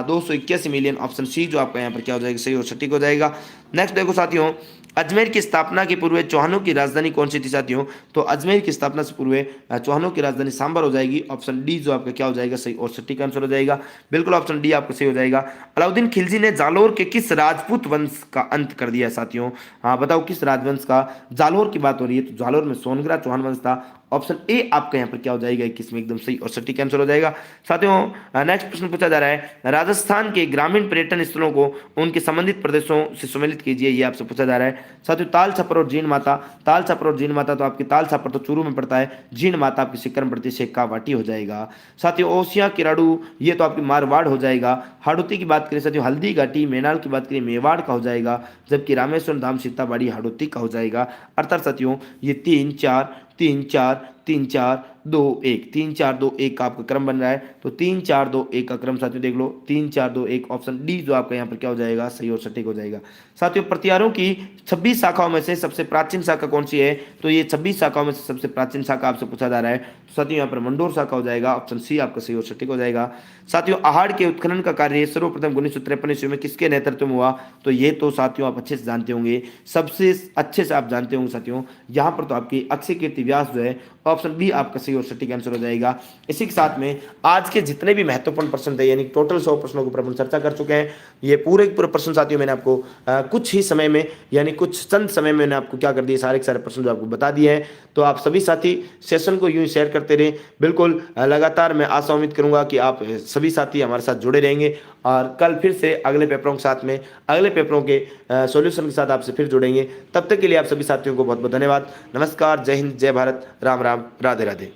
281 मिलियन, ऑप्शन सी जो आपका यहाँ पर क्या हो जाएगा, सही और सटीक हो जाएगा। नेक्स्ट देखो साथियों, अजमेर की स्थापना के पूर्व चौहानों की राजधानी कौन सी थी साथियों। तो अजमेर की स्थापना से पूर्व चौहानों की राजधानी सांबर हो जाएगी। ऑप्शन डी जो आपका क्या हो जाएगा, सही और सटीक आंसर हो जाएगा। बिल्कुल ऑप्शन डी आपका सही हो जाएगा। अलाउद्दीन खिलजी ने जालोर के किस राजपूत वंश का अंत कर दिया साथियों। हाँ बताओ किस राजवंश का, जालोर की बात हो रही है तो जालोर में सोनगरा चौहान वंश था। ऑप्शन ए आपका यहाँ पर क्या हो जाएगा, 21 में एकदम सही और सटीक आंसर हो जाएगा। साथियों नेक्स्ट प्रश्न पूछा जा रहा है, राजस्थान के ग्रामीण पर्यटन स्थलों को उनके संबंधित प्रदेशों से सम्मिलित कीजिए, ये आपसे पूछा जा रहा है। साथियों ताल छपर और जीन माता, ताल छपर और जीन माता, तो आपकी ताल छपर तो चूरू में पड़ता है, जीन माता आपकी सिक्कर में पड़ती है, शेखावाटी हो जाएगा। साथियों ओसिया किराड़ू, ये तो आपकी मारवाड़ हो जाएगा। हाड़ौती की बात करें साथियों, हल्दी घाटी मेनाल की बात करें मेवाड़ का हो जाएगा, जबकि रामेश्वर धाम सीताबाड़ी हाड़ौती का हो जाएगा। अर्थात साथियों ये 3 4 3 4 3 4 2 1 3 4 2 1 का आपका क्रम बन रहा है। तो 3 4 2 1 का क्रम साथियों देख लो, 3 4 2 1, ऑप्शन डी जो आपका यहाँ पर क्या हो जाएगा, सही और सटीक हो जाएगा। साथियों प्रत्यारों की 26 शाखाओं में से सबसे प्राचीन शाखा कौन सी है। तो ये 26 शाखाओं में से सबसे प्राचीन शाखा आपसे पूछा जा रहा है। तो साथियों यहाँ पर मंडोर शाखा हो जाएगा, ऑप्शन सी आपका सही और सटीक हो जाएगा। साथियों आहाड़ के उत्खनन का कार्य सर्वप्रथम 1953 ईस्वी में किसके नेतृत्व में हुआ। तो ये तो साथियों आप अच्छे से जानते होंगे, सबसे अच्छे से आप जानते होंगे साथियों, यहाँ पर तो आपकी अक्षय कीर्ति व्यास जो है, ऑप्शन बी आपका सही और सटीक आंसर हो जाएगा। इसी के साथ में आज के जितने भी महत्वपूर्ण प्रश्न थे, यानी टोटल 100 प्रश्नों के ऊपर अपन चर्चा कर चुके हैं। ये पूरे प्रश्न साथियों मैंने आपको कुछ ही समय में, यानी कुछ चंद समय में मैंने आपको क्या कर दिया, सारे के सारे प्रश्न जो आपको बता दिए हैं। तो आप सभी साथी सेशन को यूं ही शेयर करते रहे। बिल्कुल लगातार मैं आशा उम्मीद करूंगा कि आप सभी साथी हमारे साथ जुड़े रहेंगे और कल फिर से अगले पेपरों के साथ में, अगले पेपरों के सॉल्यूशन के साथ आपसे फिर जुड़ेंगे। तब तक के लिए आप सभी साथियों को बहुत बहुत धन्यवाद। नमस्कार, जय हिंद, जय भारत, राम राम, राधे राधे।